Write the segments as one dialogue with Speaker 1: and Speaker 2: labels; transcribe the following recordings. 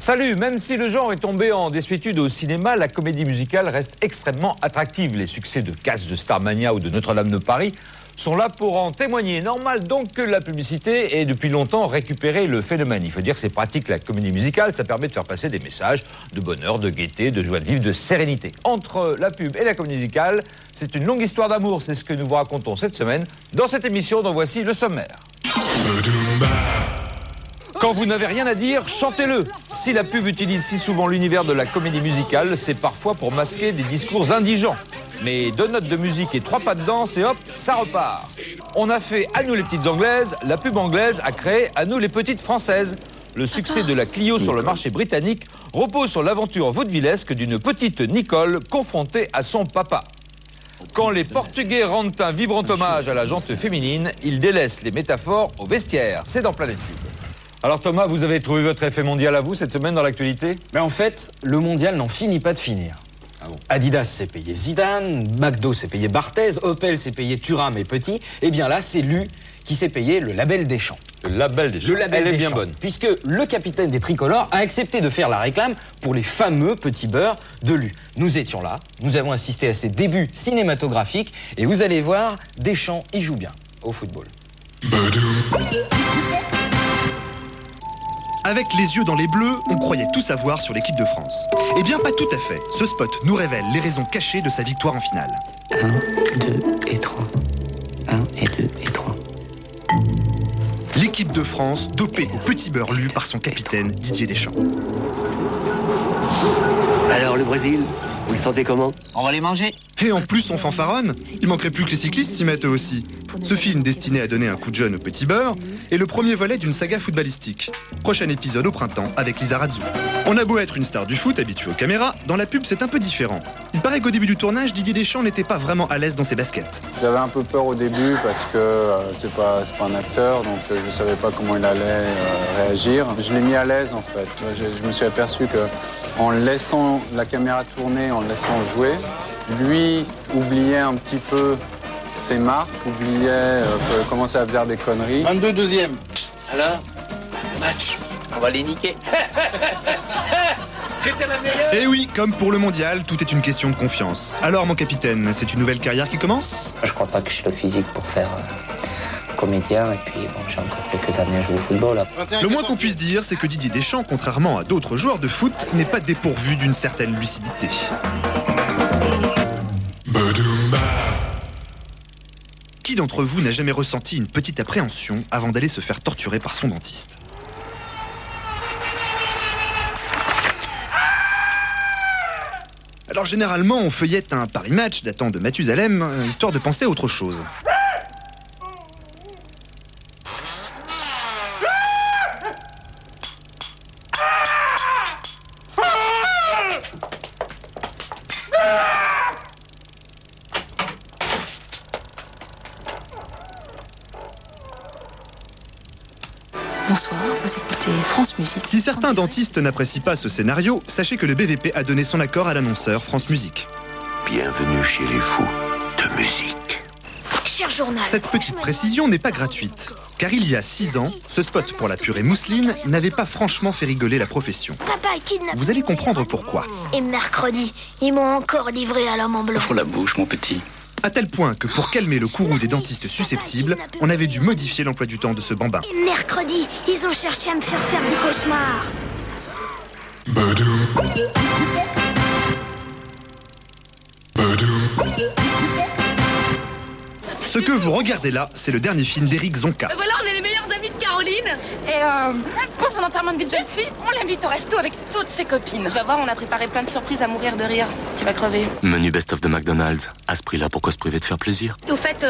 Speaker 1: Salut, même si le genre est tombé en désuétude au cinéma, la comédie musicale reste extrêmement attractive. Les succès de Cats, de Starmania ou de Notre-Dame de Paris sont là pour en témoigner. Normal donc que la publicité ait depuis longtemps récupéré le phénomène. Il faut dire que c'est pratique, la comédie musicale, ça permet de faire passer des messages de bonheur, de gaieté, de joie de vivre, de sérénité. Entre la pub et la comédie musicale, c'est une longue histoire d'amour. C'est ce que nous vous racontons cette semaine dans cette émission dont voici le sommaire. Quand vous n'avez rien à dire, chantez-le. Si la pub utilise si souvent l'univers de la comédie musicale, c'est parfois pour masquer des discours indigents. Mais 2 notes de musique et 3 pas de danse et hop, ça repart. On a fait à nous les petites anglaises, la pub anglaise a créé à nous les petites françaises. Le succès de la Clio sur le marché britannique repose sur l'aventure vaudevillesque d'une petite Nicole confrontée à son papa. Quand les Portugais rendent un vibrant hommage à la jante féminine, ils délaissent les métaphores au vestiaire. C'est dans Planète Pub. Alors Thomas, vous avez trouvé votre effet mondial à vous cette semaine dans l'actualité?
Speaker 2: Mais en fait, le mondial n'en finit pas de finir. Ah bon. Adidas s'est payé Zidane, McDo s'est payé Barthez, Opel s'est payé Thuram et Petit. Et bien là, c'est Lu qui s'est payé le label Deschamps.
Speaker 1: Le label Deschamps, elle est bien bonne.
Speaker 2: Puisque le capitaine des tricolores a accepté de faire la réclame pour les fameux petits beurres de Lu. Nous étions là, nous avons assisté à ses débuts cinématographiques et vous allez voir, Deschamps y joue bien au football.
Speaker 3: Avec les yeux dans les bleus, on croyait tout savoir sur l'équipe de France. Eh bien, pas tout à fait. Ce spot nous révèle les raisons cachées de sa victoire en finale.
Speaker 4: 1, 2 et 3. 1 et 2 et 3.
Speaker 3: L'équipe de France dopée au petit beurre lu par son capitaine Didier Deschamps.
Speaker 5: Alors, le Brésil, vous le sentez comment?
Speaker 4: On va les manger.
Speaker 3: Et en plus, on fanfaronne. Il manquerait plus que les cyclistes s'y mettent eux aussi. Ce film destiné à donner un coup de jeune au petit beurre est le premier volet d'une saga footballistique. Prochain épisode au printemps avec Lizarazu. On a beau être une star du foot habituée aux caméras, dans la pub c'est un peu différent. Il paraît qu'au début du tournage, Didier Deschamps n'était pas vraiment à l'aise dans ses baskets.
Speaker 6: J'avais un peu peur au début parce que c'est pas un acteur, donc je savais pas comment il allait réagir. Je l'ai mis à l'aise en fait. Je me suis aperçu que en laissant la caméra tourner, en le laissant jouer, lui oubliait un petit peu ses marques, oubliait, commençait à faire des conneries.
Speaker 5: 22 deuxième. Alors, match, on va les niquer. C'était la meilleure.
Speaker 3: Et oui, comme pour le mondial, tout est une question de confiance. Alors mon capitaine, c'est une nouvelle carrière qui commence?
Speaker 4: Je crois pas que j'ai le physique pour faire comédien et puis bon, j'ai encore quelques années à jouer au football.
Speaker 3: Le moins qu'on puisse dire, c'est que Didier Deschamps, contrairement à d'autres joueurs de foot, n'est pas dépourvu d'une certaine lucidité. Qui d'entre vous n'a jamais ressenti une petite appréhension avant d'aller se faire torturer par son dentiste? Alors généralement, on feuillette un Paris Match datant de Mathusalem, histoire de penser à autre chose.
Speaker 7: Bonsoir, vous écoutez France Musique.
Speaker 3: Si certains dentistes n'apprécient pas ce scénario, sachez que le BVP a donné son accord à l'annonceur France Musique.
Speaker 8: Bienvenue chez les fous de musique.
Speaker 7: Cher journal.
Speaker 3: Cette petite précision n'est pas gratuite, car il y a 6 ans, ce spot pour la purée mousseline n'avait pas franchement fait rigoler la profession.
Speaker 7: Papa est kidnappé.
Speaker 3: Vous allez comprendre pourquoi.
Speaker 7: Et mercredi, ils m'ont encore livré à l'homme en blanc.
Speaker 5: Ouvre la bouche, mon petit.
Speaker 3: À tel point que pour calmer le courroux des dentistes susceptibles, on avait dû modifier l'emploi du temps de ce bambin.
Speaker 7: Et mercredi, ils ont cherché à me faire faire des cauchemars.
Speaker 3: Ce que vous regardez là, c'est le dernier film d'Éric Zonka.
Speaker 9: Voilà, on est les meilleurs amis de Caroline. Et pour son enterrement de vie de jeune fille, on l'invite au resto avec toutes ses copines. Tu vas voir, on a préparé plein de surprises à mourir de rire. Tu vas crever.
Speaker 8: Menu best-of de McDonald's. À ce prix-là, pourquoi se priver de faire plaisir?
Speaker 9: Au fait,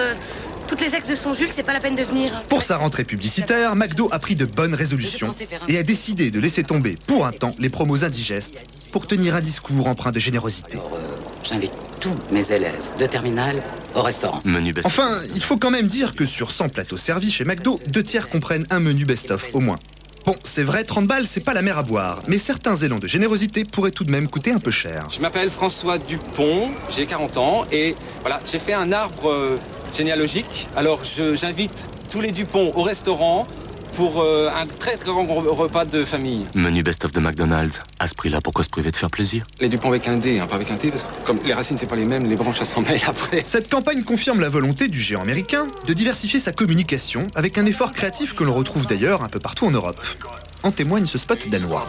Speaker 9: toutes les ex de son Jules, c'est pas la peine de venir.
Speaker 3: Pour sa rentrée publicitaire, McDo a pris de bonnes résolutions et a décidé de laisser tomber pour un temps les promos indigestes pour tenir un discours empreint de générosité.
Speaker 4: Alors, j'invite tous mes élèves de terminale au restaurant.
Speaker 8: Menu best-of.
Speaker 3: Enfin, il faut quand même dire que sur 100 plateaux servis chez McDo, 2 tiers comprennent un menu best-of au moins. Bon, c'est vrai, 30 balles, c'est pas la mer à boire, mais certains élans de générosité pourraient tout de même coûter un peu cher.
Speaker 10: Je m'appelle François Dupont, j'ai 40 ans et voilà, j'ai fait un arbre généalogique. Alors j'invite tous les Dupont au restaurant pour un très très grand repas de famille.
Speaker 8: Menu best-of de McDonald's. À ce prix-là, pourquoi se priver de faire plaisir?
Speaker 10: Les Dupont avec un D, pas avec un T, parce que comme les racines c'est pas les mêmes, les branches ça s'en mêle après.
Speaker 3: Cette campagne confirme la volonté du géant américain de diversifier sa communication avec un effort créatif que l'on retrouve d'ailleurs un peu partout en Europe. En témoigne ce spot danois.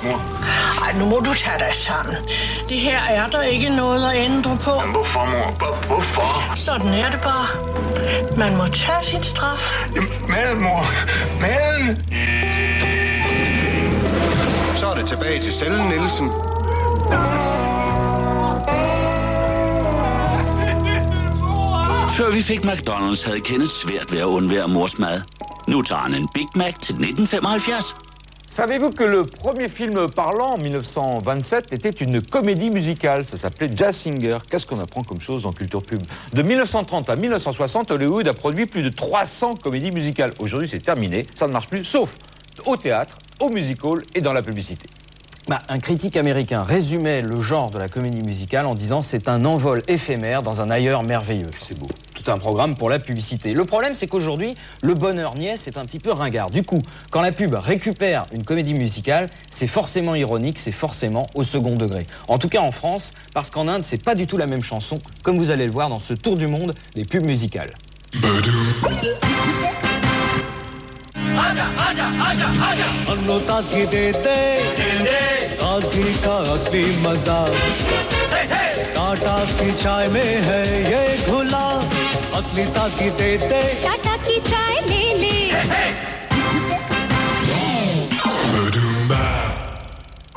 Speaker 11: Ej, nu må du tage dig sammen. Det her er der ikke noget at ændre på.
Speaker 12: Men hvorfor, mor? Hvorfor?
Speaker 11: Sådan er det bare. Man må tage sin straf.
Speaker 12: Men, mor. Men. Så er det tilbage til cellen, Nielsen.
Speaker 13: Før vi fik McDonald's, havde Kenneth svært ved at undvære mors mad. Nu tager han en Big Mac til 1975.
Speaker 1: Savez-vous que le premier film parlant, en 1927, était une comédie musicale? Ça s'appelait Jazz Singer. Qu'est-ce qu'on apprend comme chose en culture pub? De 1930 à 1960, Hollywood a produit plus de 300 comédies musicales. Aujourd'hui, c'est terminé, ça ne marche plus, sauf au théâtre, au music-hall et dans la publicité.
Speaker 2: Un critique américain résumait le genre de la comédie musicale en disant c'est un envol éphémère dans un ailleurs merveilleux. C'est beau. Tout un programme pour la publicité. Le problème, c'est qu'aujourd'hui, le bonheur niais, c'est un petit peu ringard. Du coup, quand la pub récupère une comédie musicale, c'est forcément ironique, c'est forcément au second degré. En tout cas en France, parce qu'en Inde, c'est pas du tout la même chanson, comme vous allez le voir dans ce tour du monde des pubs musicales.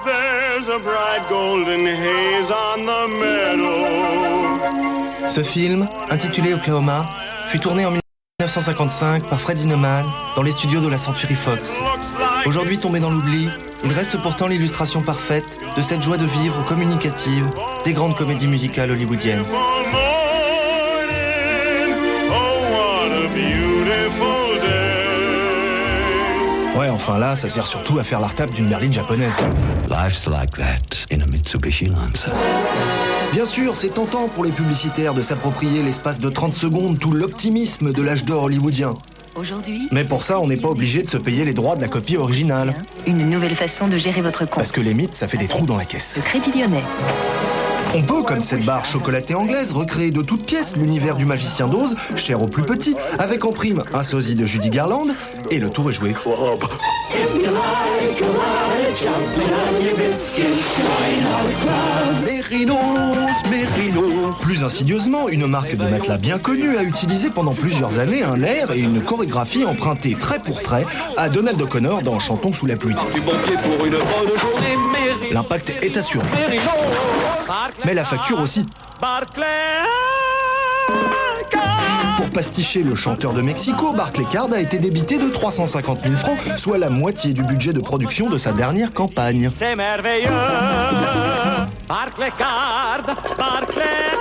Speaker 12: There's a bright golden haze on the meadow.
Speaker 14: Ce film, intitulé Oklahoma, fut tourné en 1955 par Freddie Neumann dans les studios de la Century Fox. Aujourd'hui tombé dans l'oubli, il reste pourtant l'illustration parfaite de cette joie de vivre communicative des grandes comédies musicales hollywoodiennes. Ouais, enfin là, ça sert surtout à faire la retape d'une berline japonaise.
Speaker 15: Life's like that in a Mitsubishi Lancer.
Speaker 14: Bien sûr, c'est tentant pour les publicitaires de s'approprier l'espace de 30 secondes tout l'optimisme de l'âge d'or hollywoodien.
Speaker 7: Aujourd'hui,
Speaker 14: mais pour ça, on n'est pas obligé de se payer les droits de la copie originale.
Speaker 7: Une nouvelle façon de gérer votre compte.
Speaker 14: Parce que les mythes, ça fait des trous dans la caisse.
Speaker 7: Le Crédit Lyonnais.
Speaker 14: On peut, comme cette barre chocolatée anglaise, recréer de toutes pièces l'univers du magicien d'Oz, cher aux plus petits, avec en prime un sosie de Judy Garland, et le tour est joué. Plus insidieusement, une marque de matelas bien connue a utilisé pendant plusieurs années un air et une chorégraphie empruntée trait pour trait à Donald O'Connor dans Chantons sous la pluie. L'impact est assuré. Mais la facture aussi. Pour pasticher le chanteur de Mexico, Barclaycard a été débité de 350 000 francs, soit la moitié du budget de production de sa dernière campagne.
Speaker 16: C'est merveilleux, Barclaycard, Barclaycard.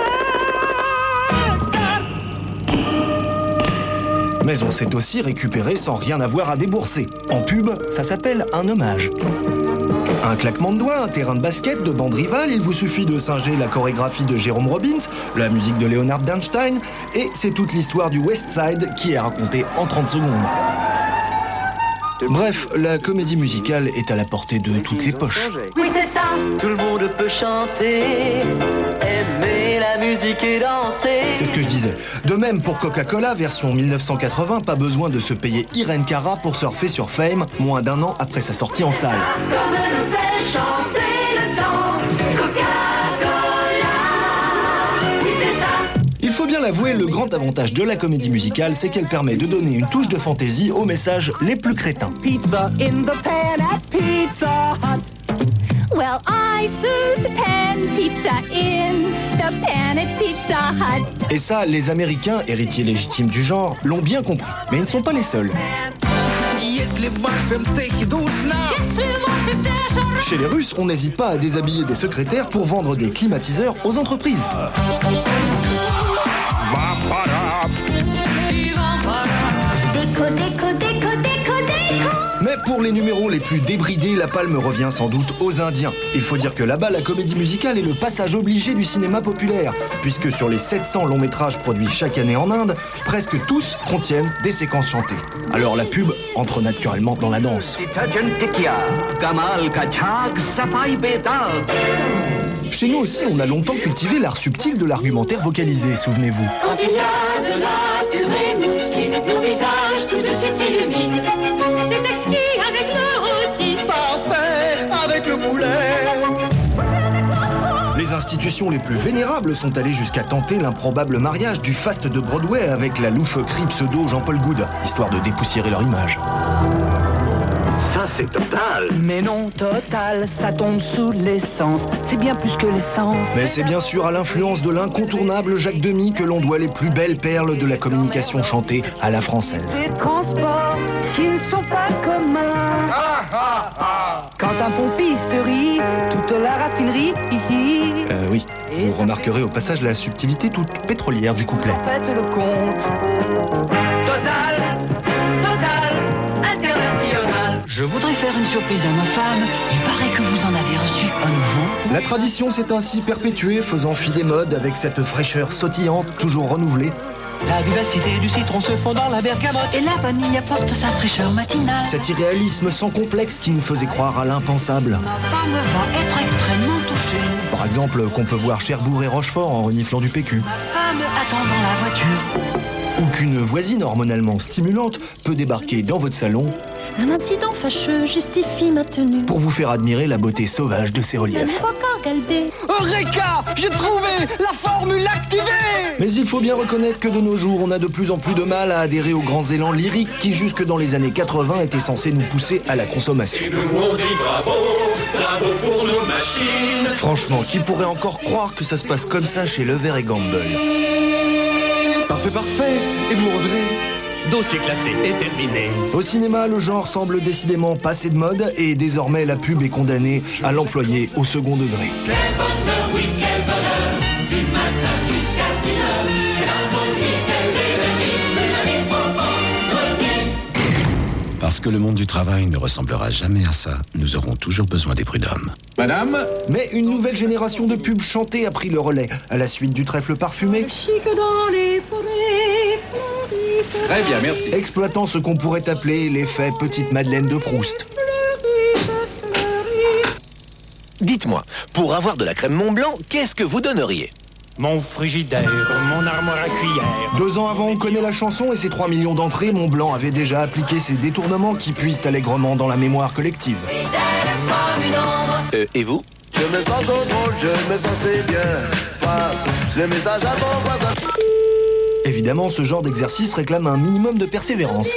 Speaker 14: Mais on sait aussi récupérer sans rien avoir à débourser. En pub, ça s'appelle un hommage. Un claquement de doigts, un terrain de basket, de bande rivale, il vous suffit de singer la chorégraphie de Jérôme Robbins, la musique de Leonard Bernstein, et c'est toute l'histoire du West Side qui est racontée en 30 secondes. Bref, la comédie musicale est à la portée de toutes les poches.
Speaker 17: Oui, c'est ça. Tout le monde peut chanter, aimer la musique et danser.
Speaker 14: C'est ce que je disais. De même pour Coca-Cola, version 1980, pas besoin de se payer Irene Cara pour surfer sur Fame, moins d'un an après sa sortie en salle.
Speaker 17: Comme nous fait chanter le temps, Coca-Cola. Oui, c'est ça.
Speaker 14: Il faut bien l'avouer, le grand avantage de la comédie musicale, c'est qu'elle permet de donner une touche de fantaisie aux messages les plus crétins.
Speaker 17: Pizza in the pan at Pizza Hut.
Speaker 18: Well, I serve the pan pizza in the pan at Pizza Hut.
Speaker 14: Et ça, les Américains, héritiers légitimes du genre, l'ont bien compris. Mais ils ne sont pas les seuls. Chez les Russes, on n'hésite pas à déshabiller des secrétaires pour vendre des climatiseurs aux entreprises.
Speaker 18: Déco, déco, déco, déco, déco.
Speaker 14: Mais Pour les numéros les plus débridés, la palme revient sans doute aux Indiens. Il faut dire que là-bas, la comédie musicale est le passage obligé du cinéma populaire, puisque sur les 700 longs métrages produits chaque année en Inde, presque tous contiennent des séquences chantées. Alors la pub entre naturellement dans la danse. Chez nous aussi, on a longtemps cultivé l'art subtil de l'argumentaire vocalisé, souvenez-vous.
Speaker 17: Quand il y a de la purée mousseline, nos visages tout de suite s'illuminent. C'est exquis avec le rôti,
Speaker 14: parfait avec le poulet. Les institutions les plus vénérables sont allées jusqu'à tenter l'improbable mariage du faste de Broadway avec la loufoquerie pseudo Jean-Paul Goud, histoire de dépoussiérer leur image.
Speaker 19: Ça, c'est Total.
Speaker 20: Mais non, Total, ça tombe sous l'essence. C'est bien plus que l'essence.
Speaker 14: Mais c'est bien sûr à l'influence de l'incontournable Jacques Demy que l'on doit les plus belles perles de la communication chantée à la française.
Speaker 20: Des transports qui ne sont pas communs. Quand un pompiste rit, toute la raffinerie.
Speaker 14: Oui, vous remarquerez au passage la subtilité toute pétrolière du couplet.
Speaker 20: Faites le compte.
Speaker 17: Total, international.
Speaker 21: Je voudrais faire une surprise à ma femme. Il paraît que vous en avez reçu un nouveau.
Speaker 14: La tradition s'est ainsi perpétuée, faisant fi des modes avec cette fraîcheur sautillante, toujours renouvelée.
Speaker 21: La vivacité du citron se fond dans la bergamote. Et la vanille apporte sa fraîcheur matinale.
Speaker 14: Cet irréalisme sans complexe qui nous faisait croire à l'impensable.
Speaker 21: Ma femme va être extrêmement touchée.
Speaker 14: Par exemple, qu'on peut voir Cherbourg et Rochefort en reniflant du PQ.
Speaker 21: Ma femme attend dans la voiture.
Speaker 14: Ou qu'une voisine hormonalement stimulante peut débarquer dans votre salon.
Speaker 22: Un incident fâcheux justifie ma tenue.
Speaker 14: Pour vous faire admirer la beauté sauvage de ses reliefs.
Speaker 17: Eureka! J'ai trouvé la formule activée!
Speaker 14: Mais il faut bien reconnaître que de nos jours, on a de plus en plus de mal à adhérer aux grands élans lyriques qui, jusque dans les années 80, étaient censés nous pousser à la consommation.
Speaker 17: Et nous on dit bravo, bravo pour nos machines.
Speaker 14: Franchement, qui pourrait encore croire que ça se passe comme ça chez Lever et Gamble?
Speaker 23: Parfait. Et vous, André?
Speaker 24: Dossier classé est terminé.
Speaker 14: Au cinéma, le genre semble décidément passer de mode et désormais la pub est condamnée à l'employer au second degré.
Speaker 17: Quel bonheur, oui, quel bonheur, du matin jusqu'à 6 heures. Quelle harmonie, quelle énergie,
Speaker 15: Parce que le monde du travail ne ressemblera jamais à ça, nous aurons toujours besoin des prud'hommes.
Speaker 14: Madame? Mais une nouvelle génération de pubs chantées a pris le relais à la suite du trèfle parfumé.
Speaker 17: chic dans les forêts, fleurissent.
Speaker 10: Très bien, merci.
Speaker 14: Exploitant ce qu'on pourrait appeler l'effet Petite Madeleine de Proust.
Speaker 24: Dites-moi, pour avoir de la crème Montblanc, qu'est-ce que vous donneriez?
Speaker 25: Mon frigidaire, mon armoire à cuillère.
Speaker 14: 2 ans avant, on connaît la chanson et ses 3 millions d'entrées, Montblanc avait déjà appliqué ses détournements qui puisent allègrement dans la mémoire collective.
Speaker 24: Et vous?
Speaker 26: Je me sens trop drôle, je me sens c'est bien. Passe le message à ton voisin.
Speaker 14: Évidemment, ce genre d'exercice réclame un minimum de persévérance.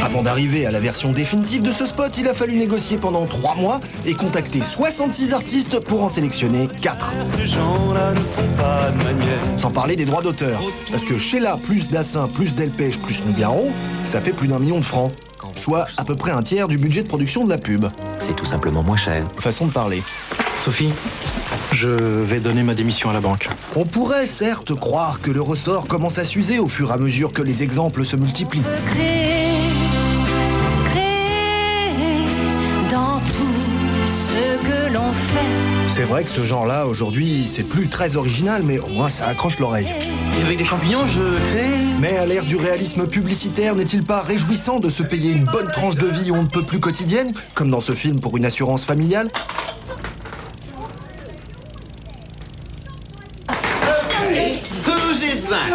Speaker 14: Avant d'arriver à la version définitive de ce spot, il a fallu négocier pendant 3 mois et contacter 66 artistes pour en sélectionner 4.
Speaker 25: Ces gens-là ne font pas de manière.
Speaker 14: Sans parler des droits d'auteur. Parce que Sheila plus Dassin plus Delpech plus Nougaro, ça fait plus d'1 million de francs. Soit à peu près un tiers du budget de production de la pub.
Speaker 24: C'est tout simplement moins cher.
Speaker 14: Façon de parler.
Speaker 27: Sophie, je vais donner ma démission à la banque.
Speaker 14: On pourrait certes croire que le ressort commence à s'user au fur et à mesure que les exemples se multiplient.
Speaker 22: Créer dans tout ce que l'on fait.
Speaker 14: C'est vrai que ce genre-là, aujourd'hui, c'est plus très original, mais au moins ça accroche l'oreille.
Speaker 27: Et avec des champignons, je crée...
Speaker 14: Mais à l'ère du réalisme publicitaire, n'est-il pas réjouissant de se payer une bonne tranche de vie on ne peut plus quotidienne, comme dans ce film pour une assurance familiale?
Speaker 17: Whose is that?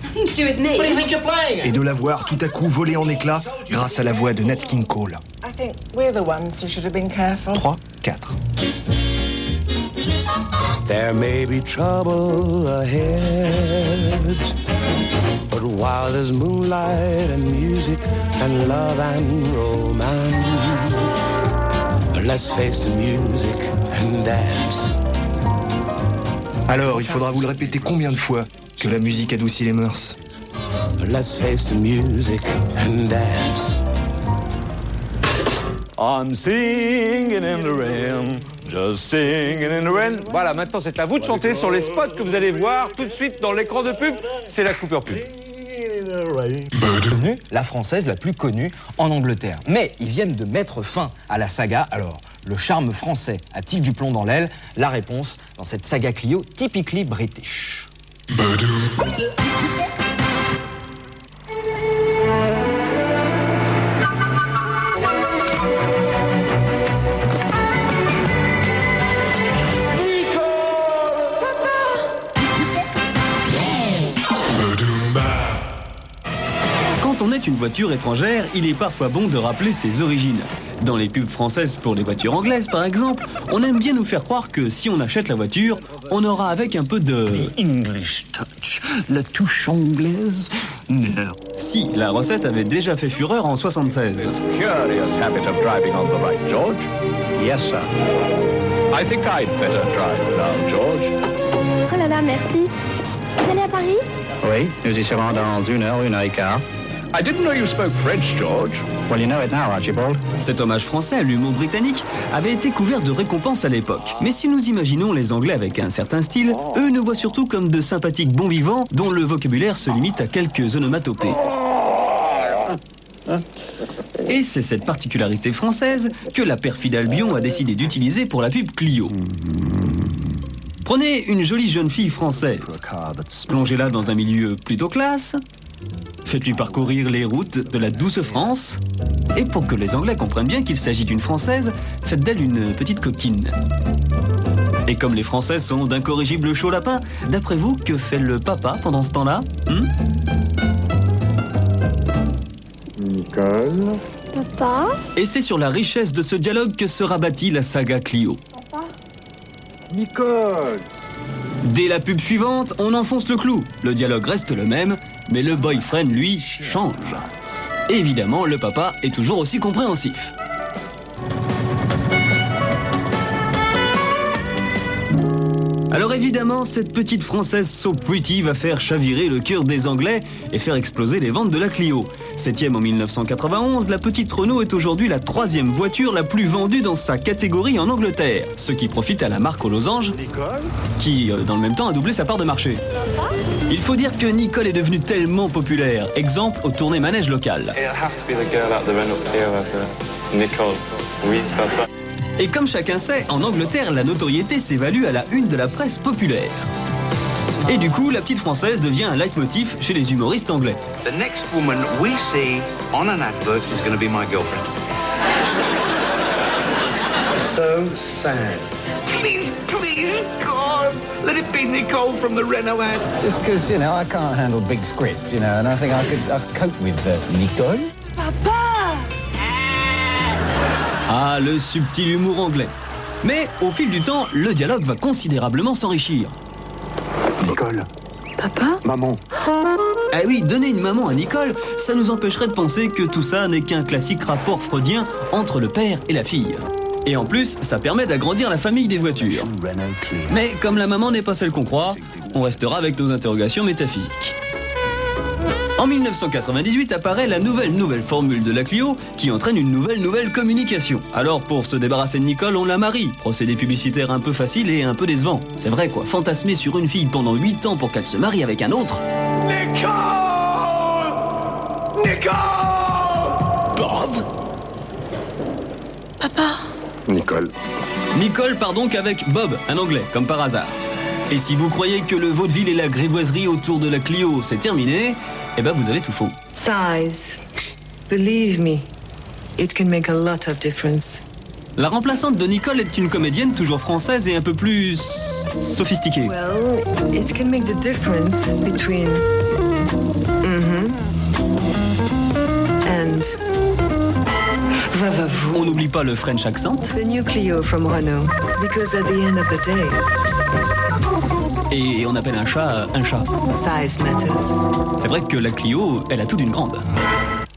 Speaker 9: Nothing to do with me.
Speaker 17: What do you think you're playing?
Speaker 14: Et de la voir tout à coup voler en éclats grâce à la voix de Nat King Cole.
Speaker 28: I think we're the ones who should have been careful.
Speaker 14: 3, 4.
Speaker 29: There may be trouble ahead, but while there's moonlight and music and love and romance, let's face the music and dance.
Speaker 14: Alors, il faudra vous le répéter combien de fois que la musique adoucit les mœurs.
Speaker 29: Let's face the music and dance.
Speaker 1: I'm singing in the rain, just singing in the rain. Voilà, maintenant c'est à vous de chanter sur les spots que vous allez voir tout de suite dans l'écran de pub. C'est la Cooper Pub.
Speaker 2: devenue la française la plus connue en Angleterre. Mais ils viennent de mettre fin à la saga. Alors, le charme français a-t-il du plomb dans l'aile? La réponse dans cette saga Clio typically British.
Speaker 3: Quand on est une voiture étrangère, il est parfois bon de rappeler ses origines. Dans les pubs françaises pour les voitures anglaises, par exemple, on aime bien nous faire croire que si on achète la voiture, on aura avec un peu de... The English touch, la touche anglaise. Non. Si, la recette avait déjà fait fureur en 76.
Speaker 19: Curious habit of driving on the right, George. Yes, sir. I think I'd better drive now, George.
Speaker 18: Oh là là, merci. Vous allez à Paris?
Speaker 27: Oui, nous y serons dans 1 heure, 1 heure et quart.
Speaker 19: I didn't know you spoke French, George.
Speaker 27: Well, you know it now, Archibald.
Speaker 3: Cet hommage français à l'humour britannique avait été couvert de récompenses à l'époque. Mais si nous imaginons les Anglais avec un certain style, eux nous voient surtout comme de sympathiques bons vivants dont le vocabulaire se limite à quelques onomatopées. Et c'est cette particularité française que la perfide Albion a décidé d'utiliser pour la pub Clio. Prenez une jolie jeune fille française, plongez-la dans un milieu plutôt classe, faites-lui parcourir les routes de la douce France, et pour que les Anglais comprennent bien qu'il s'agit d'une Française, faites d'elle une petite coquine. Et comme les Françaises sont d'incorrigibles chauds lapins, d'après vous, que fait le papa pendant ce temps-là?
Speaker 12: Nicole.
Speaker 18: Papa?
Speaker 3: Et c'est sur la richesse de ce dialogue que sera bâtie la saga Clio.
Speaker 18: Papa?
Speaker 12: Nicole.
Speaker 3: Dès la pub suivante, on enfonce le clou. Le dialogue reste le même, mais le boyfriend, lui, change. Évidemment, le papa est toujours aussi compréhensif. Alors évidemment, cette petite Française so pretty va faire chavirer le cœur des Anglais et faire exploser les ventes de la Clio. 7e en 1991, la petite Renault est aujourd'hui la 3e voiture la plus vendue dans sa catégorie en Angleterre. Ce qui profite à la marque aux losanges, qui, dans le même temps, a doublé sa part de marché. Il faut dire que Nicole est devenue tellement populaire. Exemple aux tournées manèges locales.
Speaker 12: Nicole. Oui, papa.
Speaker 3: Et comme chacun sait, en Angleterre, la notoriété s'évalue à la une de la presse populaire. Et du coup, la petite Française devient un leitmotiv chez les humoristes anglais.
Speaker 4: The next woman we see on an advert is going to be my girlfriend. So sad. Please, please, God, let it be Nicole from the Renault ad.
Speaker 5: Just because, you know, I can't handle big scripts, you know, and I think I could cope with Nicole.
Speaker 18: Papa!
Speaker 3: Ah, le subtil humour anglais. Mais au fil du temps, le dialogue va considérablement s'enrichir.
Speaker 27: Nicole.
Speaker 18: Papa?
Speaker 27: Maman.
Speaker 3: Ah oui, donner une maman à Nicole, ça nous empêcherait de penser que tout ça n'est qu'un classique rapport freudien entre le père et la fille. Et en plus, ça permet d'agrandir la famille des voitures. Mais comme la maman n'est pas celle qu'on croit, on restera avec nos interrogations métaphysiques. En 1998 apparaît la nouvelle formule de la Clio qui entraîne une nouvelle communication. Alors pour se débarrasser de Nicole, on la marie. Procédé publicitaire un peu facile et un peu décevant. C'est vrai quoi, fantasmer sur une fille pendant 8 ans pour qu'elle se marie avec un autre.
Speaker 12: Nicole! Nicole!
Speaker 3: Bob?
Speaker 18: Papa?
Speaker 27: Nicole.
Speaker 3: Nicole part donc avec Bob, un Anglais, comme par hasard. Et si vous croyez que le vaudeville et la grivoiserie autour de la Clio, c'est terminé, eh ben vous avez tout faux.
Speaker 6: Size. Believe me, it can make a lot of difference.
Speaker 3: La remplaçante de Nicole est une comédienne toujours française et un peu plus sophistiquée.
Speaker 6: Well, it can make the difference between and va-va-vous.
Speaker 3: On n'oublie pas le French accent.
Speaker 6: The new Clio from Renault, because at the end of the day.
Speaker 3: Et on appelle un chat.
Speaker 6: Size matters.
Speaker 3: C'est vrai que la Clio, elle a tout d'une grande.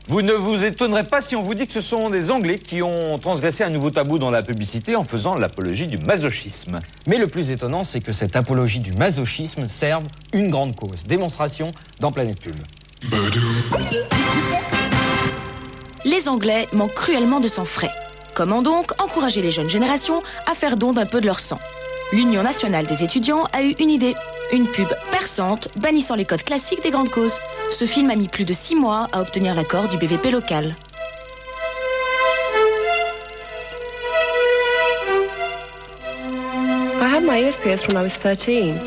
Speaker 1: Vous ne vous étonnerez pas si on vous dit que ce sont des Anglais qui ont transgressé un nouveau tabou dans la publicité en faisant l'apologie du masochisme.
Speaker 2: Mais le plus étonnant, c'est que cette apologie du masochisme serve une grande cause. Démonstration dans Planète Pub.
Speaker 22: Les Anglais manquent cruellement de sang frais. Comment donc encourager les jeunes générations à faire don d'un peu de leur sang? L'Union nationale des étudiants a eu une idée. Une pub perçante bannissant les codes classiques des grandes causes. Ce film a mis plus de 6 mois à obtenir l'accord du BVP local.
Speaker 7: I had my ears pierced when I was 13,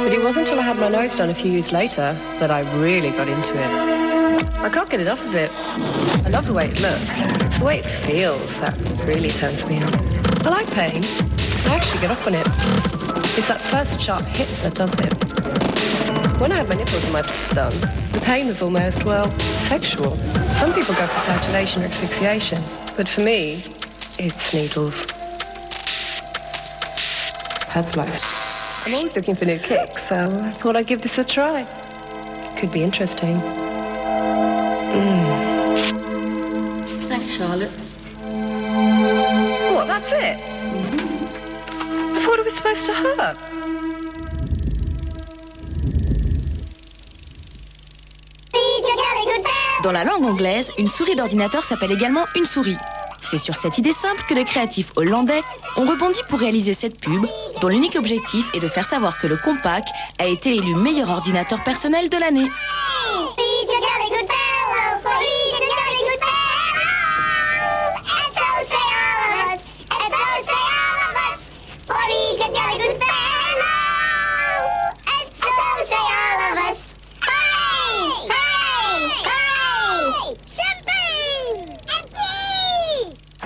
Speaker 7: but it wasn't until I had my nose done a few years later that I really got into it. I can't get enough of it. I love the way it looks. It's the way it feels that really turns me on. I like pain. I actually get off on it. It's that first sharp hit that does it. When I had my nipples and my done, the pain was almost, well, sexual. Some people go for flatulation or asphyxiation, but for me, it's needles. That's life. I'm always looking for new kicks, so I thought I'd give this a try. Could be interesting.
Speaker 8: Thanks, Charlotte.
Speaker 7: What, that's it? I thought it was supposed to hurt.
Speaker 22: Dans la langue anglaise, une souris d'ordinateur s'appelle également une souris. C'est sur cette idée simple que les créatifs hollandais ont rebondi pour réaliser cette pub, dont l'unique objectif est de faire savoir que le Compaq a été élu meilleur ordinateur personnel de l'année.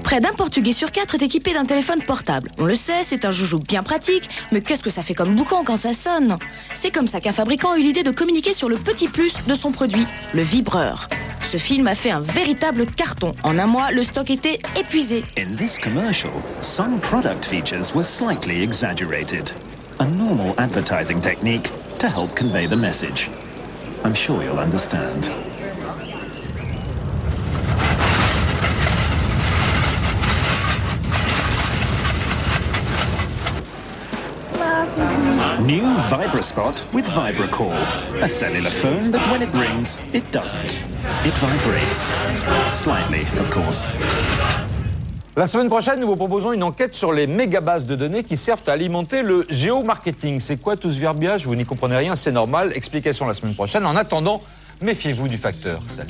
Speaker 22: Près d'un Portugais sur 4 est équipé d'un téléphone portable. On le sait, c'est un joujou bien pratique, mais qu'est-ce que ça fait comme boucan quand ça sonne? C'est comme ça qu'un fabricant a eu l'idée de communiquer sur le petit plus de son produit, le vibreur. Ce film a fait un véritable carton. En un mois, le stock était épuisé.
Speaker 11: In this commercial, some product features were slightly exaggerated. A normal advertising technique to help convey the message. I'm sure you'll understand. New VibraSpot with VibraCall. A cellular phone that when it rings, it doesn't. It vibrates. Slightly, of course.
Speaker 1: La semaine prochaine, nous vous proposons une enquête sur les mégabases de données qui servent à alimenter le géomarketing. C'est quoi tout ce verbiage? Vous n'y comprenez rien, c'est normal. Explication la semaine prochaine. En attendant, méfiez-vous du facteur. Salut.